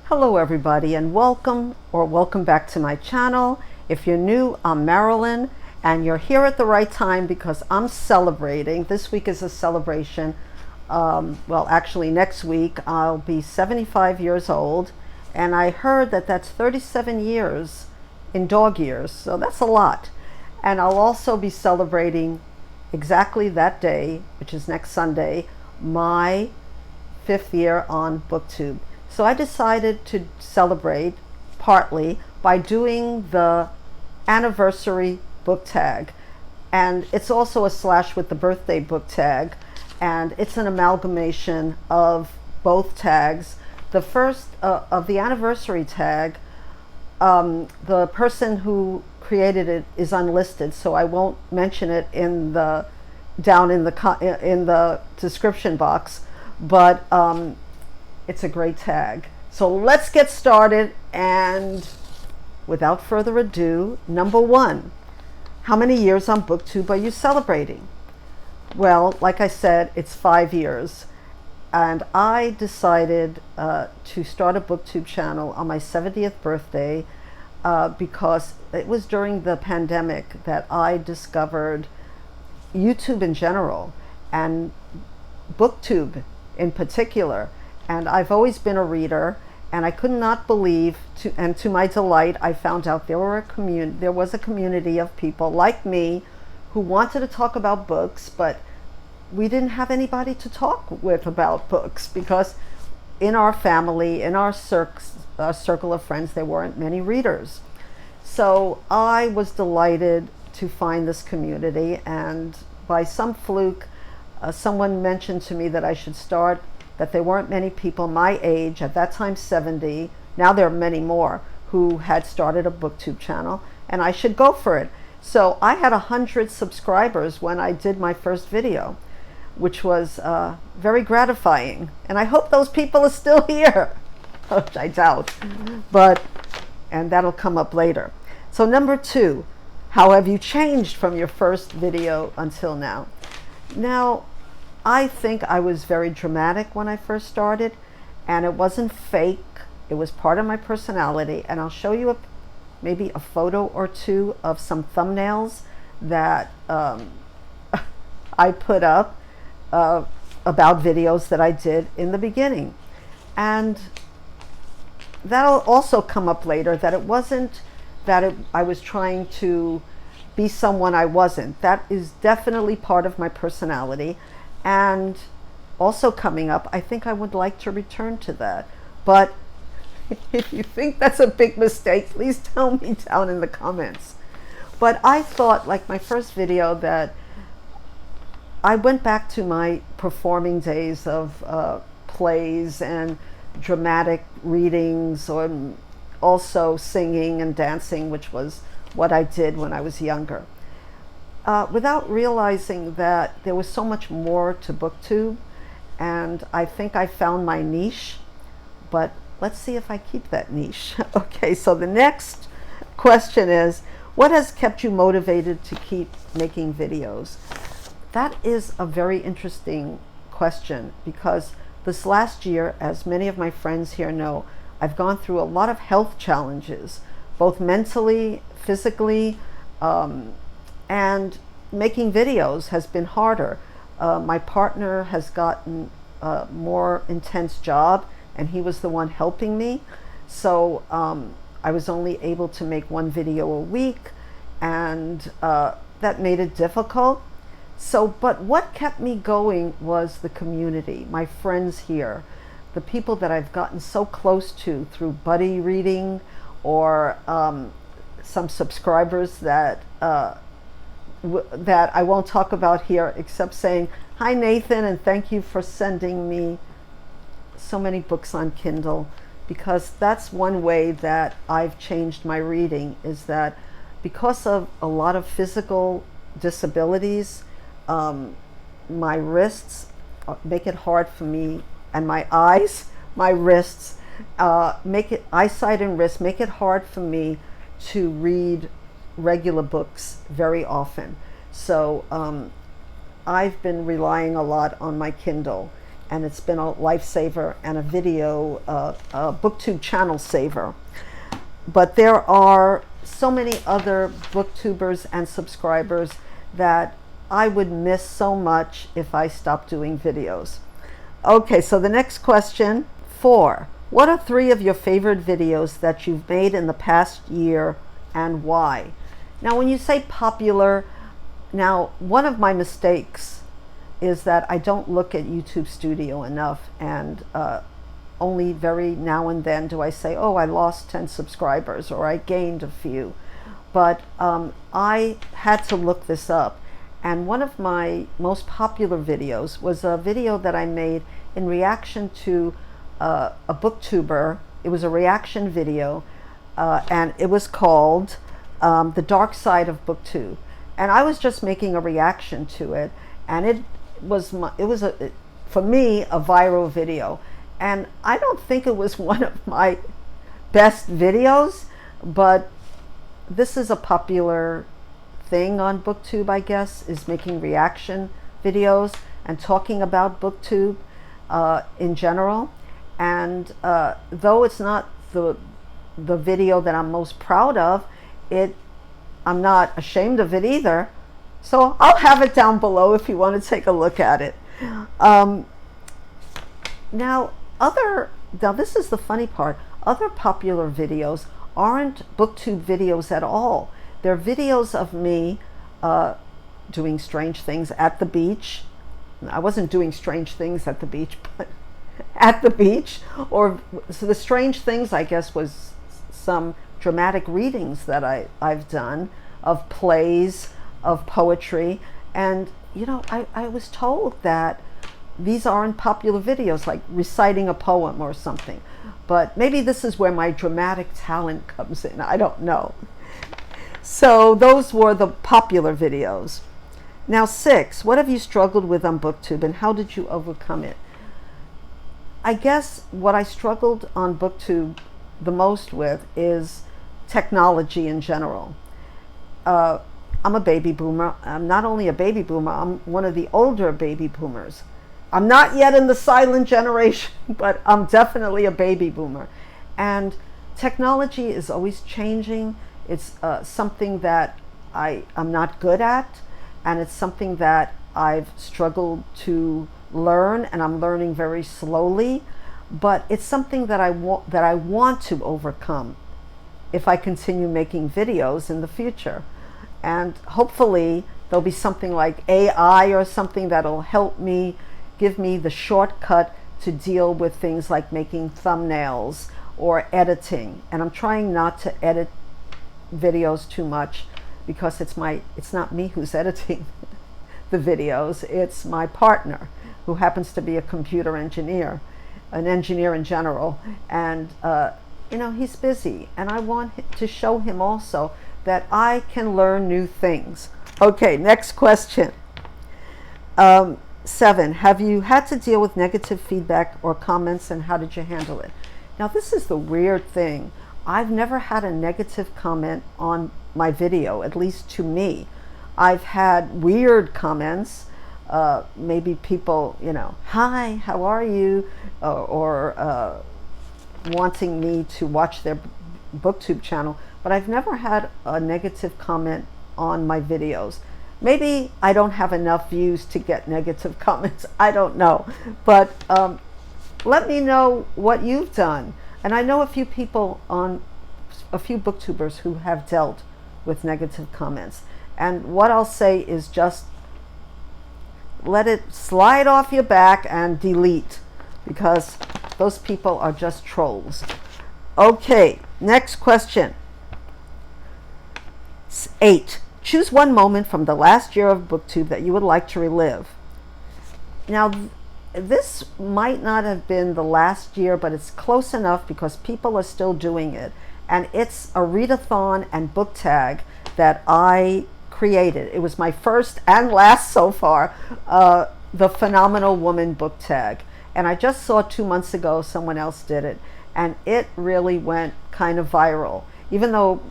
Hello everybody and welcome back to my channel. If you're new, I'm Marilyn and you're here at the right time because I'm celebrating. This week is a celebration. Well, actually next week I'll be 75 years old, and I heard that that's 37 years in dog years, so that's a lot. And I'll also be celebrating exactly that day, which is next Sunday, my 5th year on Booktube. So I decided to celebrate partly by doing the anniversary book tag. And it's also a slash with the birthday book tag. And it's an amalgamation of both tags. The first of the anniversary tag, the person who created it is unlisted, so I won't mention it in the down in the description box, but it's a great tag. So let's get started, and without further ado, number 1, how many years on Booktube are you celebrating? Well, like I said, it's 5 years, and I decided to start a Booktube channel on my 70th birthday because it was during the pandemic that I discovered YouTube in general and Booktube in particular. And I've always been a reader, and I could not believe, to my delight, I found out there was a community of people like me who wanted to talk about books, but we didn't have anybody to talk with about books because in our family, in our circle of friends, there weren't many readers. So I was delighted to find this community, and by some fluke, someone mentioned to me that I should start, that there weren't many people my age, at that time 70, now there are many more, who had started a Booktube channel, and I should go for it. So I had 100 subscribers when I did my first video, which was very gratifying. And I hope those people are still here, which I doubt, and that'll come up later. So number 2, how have you changed from your first video until now? Now, I think I was very dramatic when I first started, and it wasn't fake. It was part of my personality, and I'll show you maybe a photo or two of some thumbnails that I put up about videos that I did in the beginning. And that'll also come up later, that it wasn't that I was trying to be someone I wasn't. That is definitely part of my personality. And also coming up, I think I would like to return to that. But if you think that's a big mistake, please tell me down in the comments. But I thought, like my first video, that I went back to my performing days of plays and dramatic readings, or also singing and dancing, which was what I did when I was younger. Without realizing that there was so much more to Booktube, and I think I found my niche, but let's see if I keep that niche. Okay, so the next question is, what has kept you motivated to keep making videos? That is a very interesting question, because this last year, as many of my friends here know, I've gone through a lot of health challenges, both mentally, physically, and making videos has been harder. My partner has gotten a more intense job, and he was the one helping me. So I was only able to make 1 video a week, and that made it difficult. So, but what kept me going was the community, my friends here, the people that I've gotten so close to through buddy reading, or some subscribers that I won't talk about here, except saying, hi Nathan, and thank you for sending me so many books on Kindle, because that's one way that I've changed my reading, is that because of a lot of physical disabilities, my wrists make it hard for me, and my eyes, my wrists, eyesight and wrists make it hard for me to read regular books very often. So I've been relying a lot on my Kindle, and it's been a lifesaver and a video, a Booktube channel saver. But there are so many other Booktubers and subscribers that I would miss so much if I stopped doing videos. Okay, so the next question, 4. What are 3 of your favorite videos that you've made in the past year and why? Now, when you say popular, now one of my mistakes is that I don't look at YouTube Studio enough, and only very now and then do I say, oh, I lost 10 subscribers or I gained a few. But I had to look this up. And one of my most popular videos was a video that I made in reaction to a booktuber. It was a reaction video, and it was called The Dark Side of Booktube. And I was just making a reaction to it, and it was for me, a viral video. And I don't think it was one of my best videos, but this is a popular thing on Booktube, I guess, is making reaction videos and talking about Booktube in general. And though it's not the video that I'm most proud of, I'm not ashamed of it either. So I'll have it down below if you want to take a look at it. Now this is the funny part. Other popular videos aren't Booktube videos at all. They're videos of me doing strange things at the beach. I wasn't doing strange things at the beach, but at the beach. Or so the strange things, I guess, was some dramatic readings that I've done of plays, of poetry. And you know, I was told that these aren't popular videos, like reciting a poem or something. But maybe this is where my dramatic talent comes in. I don't know. So those were the popular videos. Now 6, what have you struggled with on Booktube and how did you overcome it? I guess what I struggled on Booktube the most with is technology in general. I'm a baby boomer. I'm not only a baby boomer, I'm one of the older baby boomers. I'm not yet in the silent generation, but I'm definitely a baby boomer. And technology is always changing. It's something that I'm not good at, and it's something that I've struggled to learn, and I'm learning very slowly. But it's something that I want to overcome if I continue making videos in the future. And hopefully there'll be something like AI or something that'll help me, give me the shortcut to deal with things like making thumbnails or editing. And I'm trying not to edit videos too much because it's not me who's editing the videos, it's my partner, who happens to be a computer engineer, an engineer in general. And you know, he's busy, and I want to show him also that I can learn new things. Okay, next question. 7, have you had to deal with negative feedback or comments, and how did you handle it? Now, this is the weird thing. I've never had a negative comment on my video, at least to me. I've had weird comments, maybe people, you know, hi, how are you? Or wanting me to watch their Booktube channel, but I've never had a negative comment on my videos. Maybe I don't have enough views to get negative comments. I don't know. But let me know what you've done. And I know a few people on a few Booktubers who have dealt with negative comments. And what I'll say is just let it slide off your back and delete, because those people are just trolls. Okay, next question. 8. Choose one moment from the last year of Booktube that you would like to relive. Now, this might not have been the last year, but it's close enough because people are still doing it. And it's a readathon and book tag that I created. It was my first and last so far, the Phenomenal Woman book tag. And I just saw 2 months ago someone else did it, and it really went kind of viral. Even though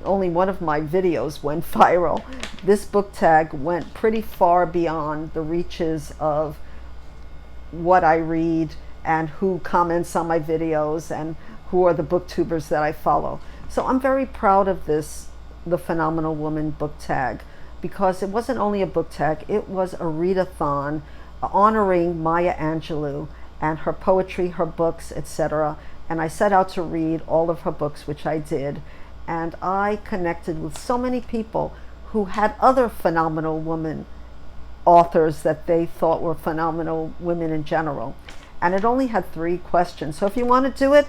only one of my videos went viral, this book tag went pretty far beyond the reaches of what I read and who comments on my videos and who are the booktubers that I follow. So I'm very proud of this, the Phenomenal Woman book tag, because it wasn't only a book tag, it was a readathon honoring Maya Angelou and her poetry, her books, etc. And I set out to read all of her books, which I did. And I connected with so many people who had other phenomenal women authors that they thought were phenomenal women in general. And it only had 3 questions. So if you want to do it,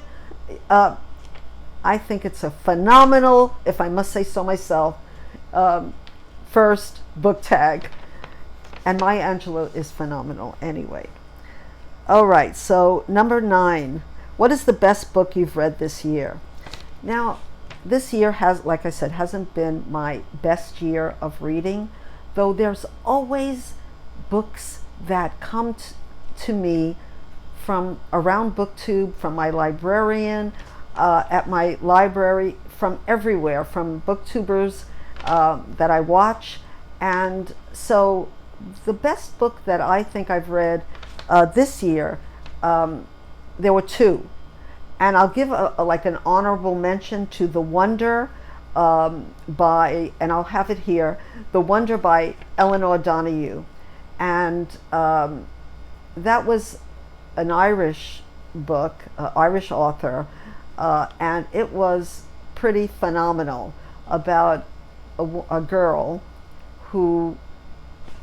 I think it's a phenomenal, if I must say so myself, first book tag. And Maya Angelou is phenomenal anyway. All right, so number 9. What is the best book you've read this year? Now, this year has, like I said, hasn't been my best year of reading, though there's always books that come to me from around Booktube, from my librarian, at my library, from everywhere, from Booktubers that I watch. And so the best book that I think I've read this year, there were 2. And I'll give like an honorable mention to The Wonder by, and I'll have it here, The Wonder by Elinor Donahue. And that was an Irish book, Irish author, and it was pretty phenomenal, about a girl who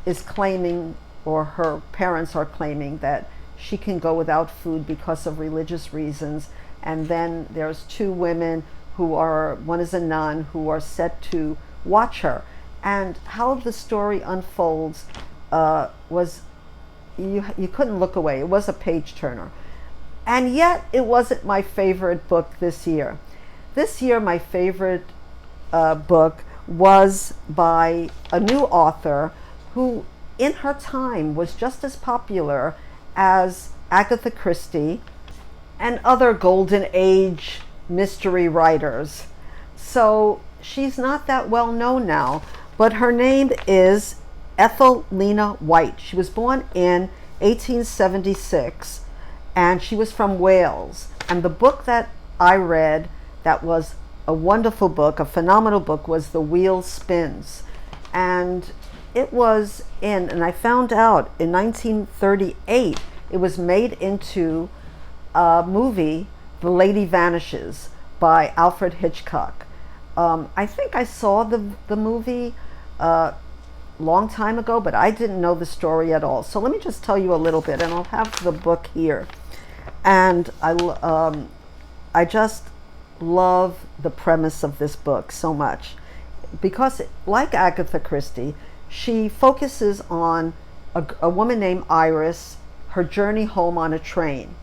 is claiming, or her parents are claiming, that she can go without food because of religious reasons. And then there's 2 women who are, one is a nun, who are set to watch her. And how the story unfolds was, you couldn't look away. It was a page turner. And yet it wasn't my favorite book this year. This year my favorite book was by a new author who in her time was just as popular as Agatha Christie and other Golden Age mystery writers. So she's not that well known now, but her name is Ethel Lina White. She was born in 1876 and she was from Wales. And the book that I read that was a wonderful book, a phenomenal book, was The Wheel Spins. And it was and I found out in 1938, it was made into a movie, The Lady Vanishes, by Alfred Hitchcock. I think I saw the movie long time ago, but I didn't know the story at all. So let me just tell you a little bit, and I'll have the book here. And I just love the premise of this book so much, because like Agatha Christie, she focuses on a woman named Iris, her journey home on a train,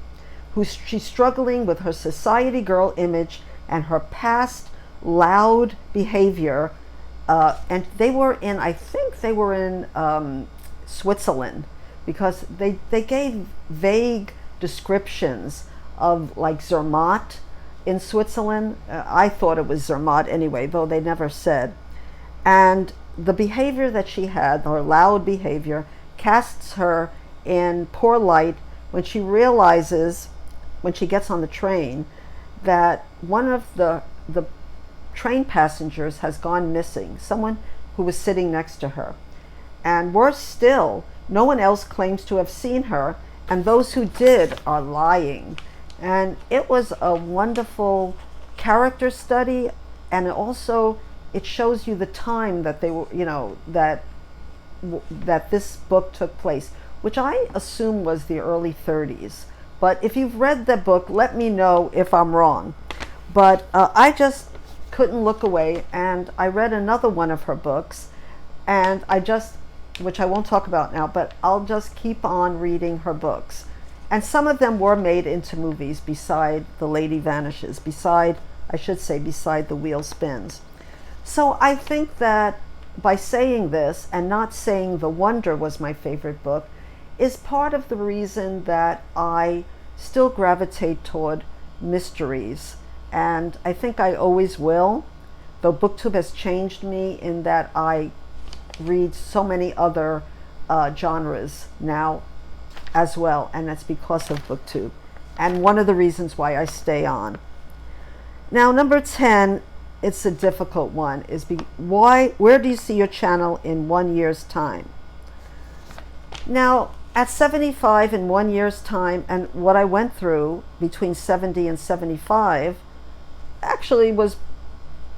she's struggling with her society girl image and her past loud behavior. And they were in, I think they were in Switzerland, because they gave vague descriptions of like Zermatt in Switzerland. I thought it was Zermatt anyway, though they never said. And the behavior that she had, her loud behavior, casts her in poor light when she realizes, when she gets on the train, that one of the train passengers has gone missing, someone who was sitting next to her. And worse still, no one else claims to have seen her, and those who did are lying. And it was a wonderful character study, and also it shows you the time that they were, that this book took place, which I assume was the early 30s. But if you've read the book, let me know if I'm wrong. But I just couldn't look away, and I read another one of her books, and which I won't talk about now, but I'll just keep on reading her books. And some of them were made into movies beside The Lady Vanishes, beside The Wheel Spins. So I think that by saying this and not saying The Wonder was my favorite book is part of the reason that I still gravitate toward mysteries. And I think I always will, though Booktube has changed me in that I read so many other genres now. as well, and that's because of Booktube, and one of the reasons why I stay on. Now, number 10, it's a difficult one, is where do you see your channel in 1 year's time? Now, at 75 in 1 year's time, and what I went through between 70 and 75, actually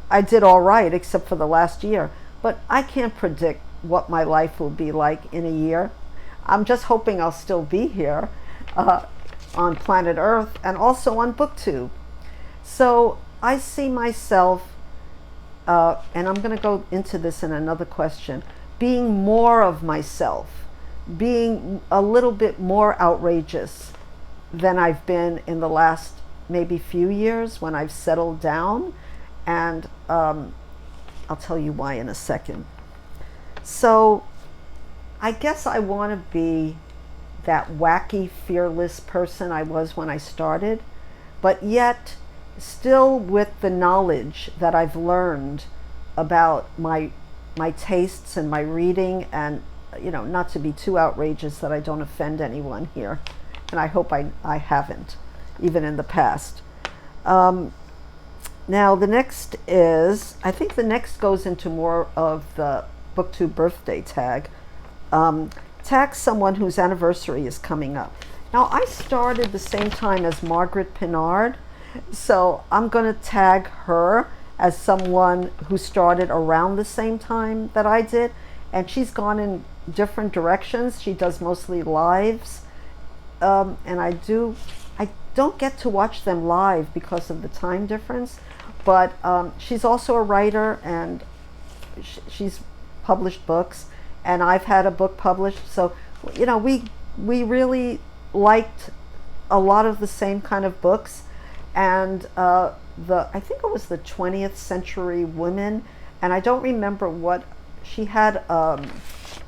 I did all right, except for the last year. But I can't predict what my life will be like in a year. I'm just hoping I'll still be here on planet Earth and also on Booktube. So I see myself, and I'm going to go into this in another question, being more of myself, being a little bit more outrageous than I've been in the last maybe few years when I've settled down. And I'll tell you why in a second. So I guess I want to be that wacky, fearless person I was when I started, but yet still with the knowledge that I've learned about my tastes and my reading, and not to be too outrageous that I don't offend anyone here, and I hope I haven't, even in the past. Now the next is, I think the next goes into more of the Booktube birthday tag. Tag someone whose anniversary is coming up. Now I started the same time as Margaret Pinard, so I'm going to tag her as someone who started around the same time that I did, and she's gone in different directions. She does mostly lives, and I don't get to watch them live because of the time difference, but she's also a writer, and she's published books, and I've had a book published, so we really liked a lot of the same kind of books. And I think it was the 20th Century Women, and I don't remember what she had, a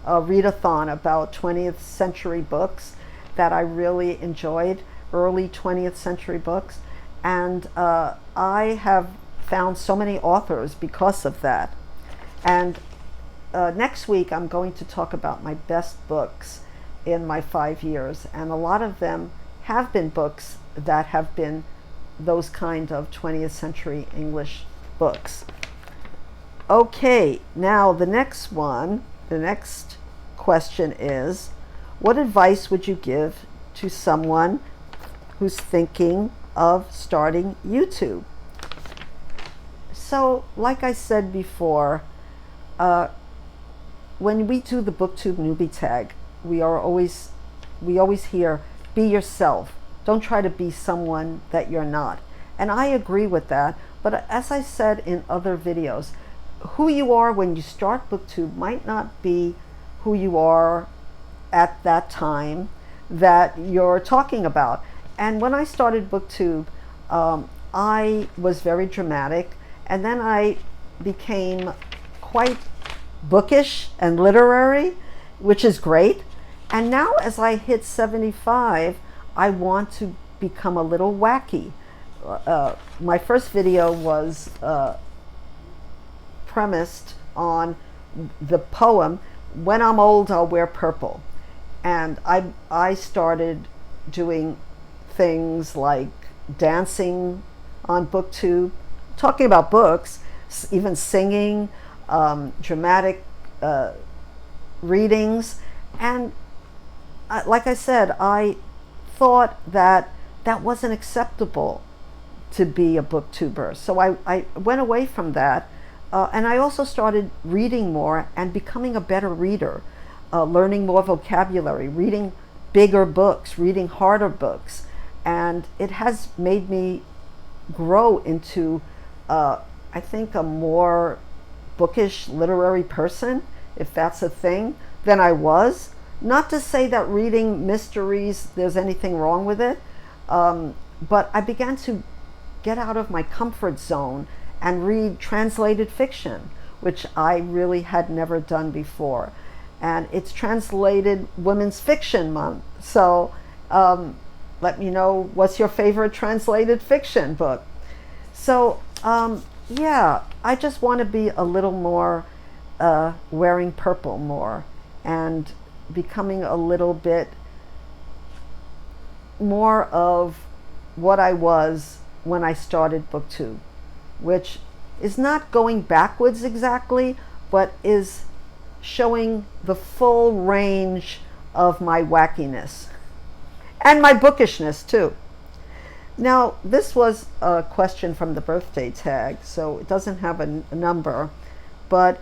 readathon about 20th century books that I really enjoyed, early 20th century books, and I have found so many authors because of that. And next week I'm going to talk about my best books in my 5 years, and a lot of them have been books that have been those kind of 20th century English books. Okay, now the next question is, what advice would you give to someone who's thinking of starting YouTube? So, like I said before, when we do the Booktube newbie tag, we always hear, be yourself. Don't try to be someone that you're not. And I agree with that, but as I said in other videos, who you are when you start Booktube might not be who you are at that time that you're talking about. And when I started Booktube, I was very dramatic, and then I became quite bookish and literary, which is great. And now as I hit 75, I want to become a little wacky. My first video was premised on the poem, "When I'm old, I'll wear purple." And I started doing things like dancing on Booktube, talking about books, even singing, dramatic readings. And like I said, I thought that wasn't acceptable to be a booktuber. So I went away from that, and I also started reading more and becoming a better reader, learning more vocabulary, reading bigger books, reading harder books. And it has made me grow into, I think, a more bookish literary person, if that's a thing, than I was. Not to say that reading mysteries, there's anything wrong with it, but I began to get out of my comfort zone and read translated fiction, which I really had never done before. And it's Translated Women's Fiction Month, so let me know what's your favorite translated fiction book. So yeah, I just want to be a little more wearing purple more, and becoming a little bit more of what I was when I started Booktube, which is not going backwards exactly, but is showing the full range of my wackiness and my bookishness too. Now, this was a question from the birthday tag, so it doesn't have a number, but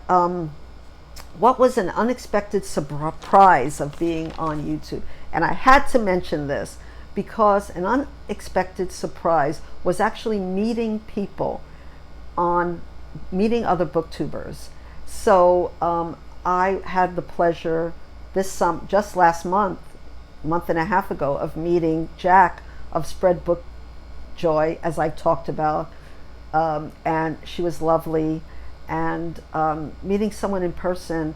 what was an unexpected surprise of being on YouTube? And I had to mention this because an unexpected surprise was actually meeting other booktubers. So I had the pleasure just last month and a half ago, of meeting Jack of Spread Book Joy, as I talked about, and she was lovely. And meeting someone in person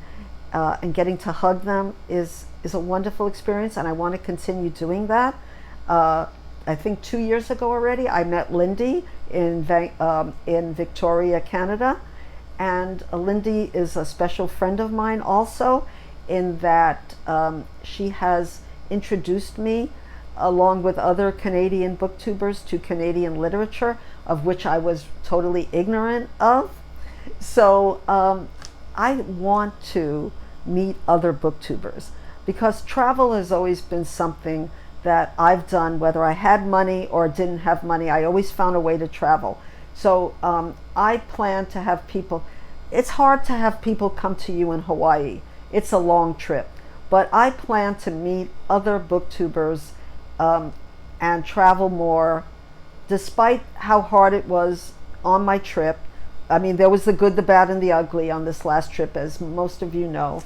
and getting to hug them is a wonderful experience, and I want to continue doing that. I think 2 years ago already, I met Lindy in Victoria, Canada, and Lindy is a special friend of mine also, in that she has introduced me, along with other Canadian booktubers, to Canadian literature, of which I was totally ignorant of. So I want to meet other booktubers, because travel has always been something that I've done, whether I had money or didn't have money. I always found a way to travel. So I plan to have people. It's hard to have people come to you in Hawaii. It's a long trip. But I plan to meet other booktubers and travel more, despite how hard it was on my trip. I mean, there was the good, the bad, and the ugly on this last trip, as most of you know.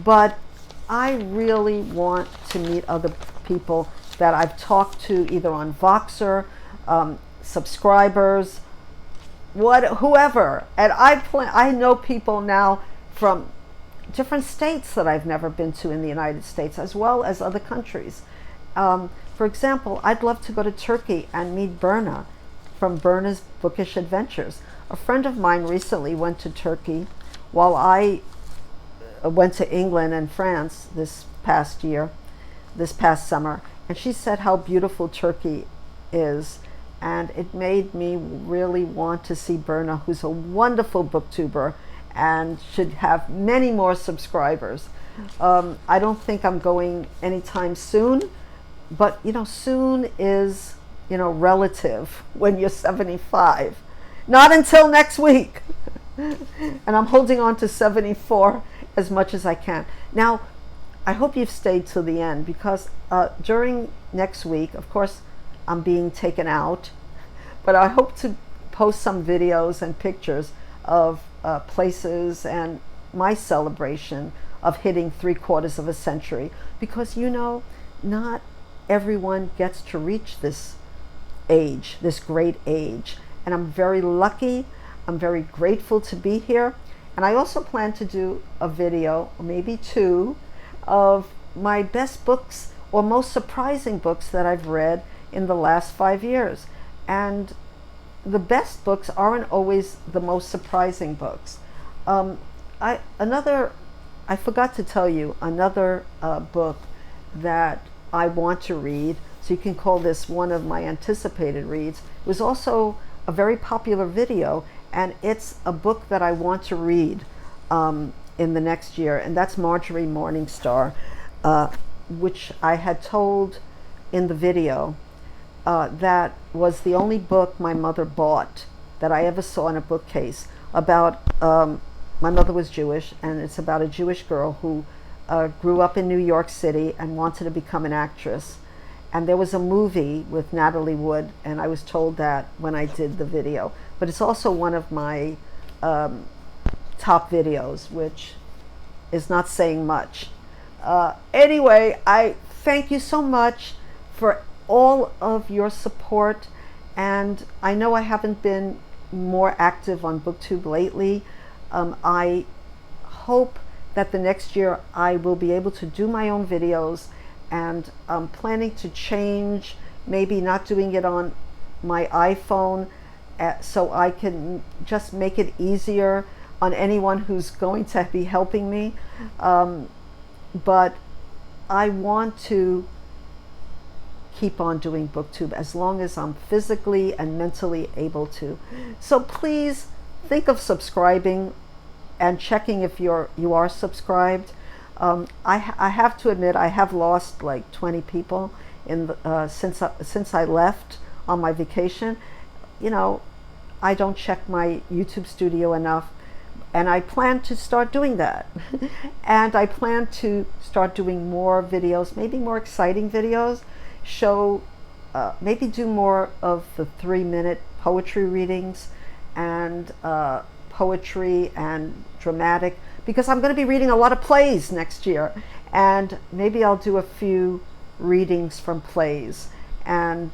But I really want to meet other people that I've talked to, either on Voxer, subscribers, whoever. And I know people now from different states that I've never been to in the United States, as well as other countries. For example, I'd love to go to Turkey and meet Berna from Berna's Bookish Adventures. A friend of mine recently went to Turkey, while I went to England and France this past summer, and she said how beautiful Turkey is, and it made me really want to see Berna, who's a wonderful booktuber and should have many more subscribers. I don't think I'm going anytime soon, but soon is relative when you're 75. Not until next week. And I'm holding on to 74 as much as I can. Now, I hope you've stayed till the end, because during next week, of course, I'm being taken out, but I hope to post some videos and pictures of places and my celebration of hitting 3/4 of a century, because not everyone gets to reach this age, this great age. And I'm very lucky. I'm very grateful to be here. And I also plan to do a video, or maybe two, of my best books or most surprising books that I've read in the last 5 years. And the best books aren't always the most surprising books. I forgot to tell you another book that I want to read, so you can call this one of my anticipated reads. It was also a very popular video, and it's a book that I want to read in the next year, and that's Marjorie Morningstar, which I had told in the video that was the only book my mother bought that I ever saw in a bookcase about, my mother was Jewish, and it's about a Jewish girl who grew up in New York City and wanted to become an actress. And there was a movie with Natalie Wood, and I was told that when I did the video. But it's also one of my top videos, which is not saying much. Anyway, I thank you so much for all of your support. And I know I haven't been more active on Booktube lately. I hope that the next year I will be able to do my own videos, and I'm planning to change, maybe not doing it on my iPhone, so I can just make it easier on anyone who's going to be helping me. But I want to keep on doing Booktube as long as I'm physically and mentally able to. So please think of subscribing and checking if you are subscribed. I have to admit, I have lost like 20 people in the, since I left on my vacation. You know, I don't check my YouTube studio enough, and I plan to start doing that. And I plan to start doing more videos, maybe more exciting videos, maybe do more of the 3-minute poetry readings and poetry and dramatic, because I'm going to be reading a lot of plays next year, and maybe I'll do a few readings from plays. And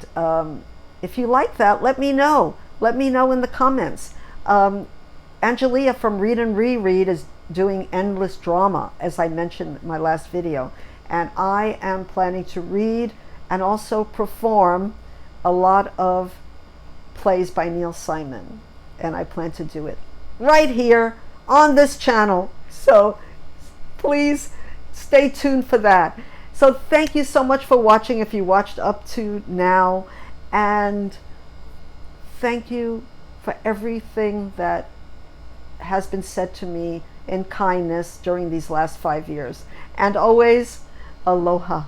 if you like that, let me know. Let me know in the comments. Angelia from Read and Reread is doing endless drama, as I mentioned in my last video, and I am planning to read and also perform a lot of plays by Neil Simon, and I plan to do it right here on this channel. So please stay tuned for that. So thank you so much for watching, if you watched up to now, and thank you for everything that has been said to me in kindness during these last 5 years. And always, aloha.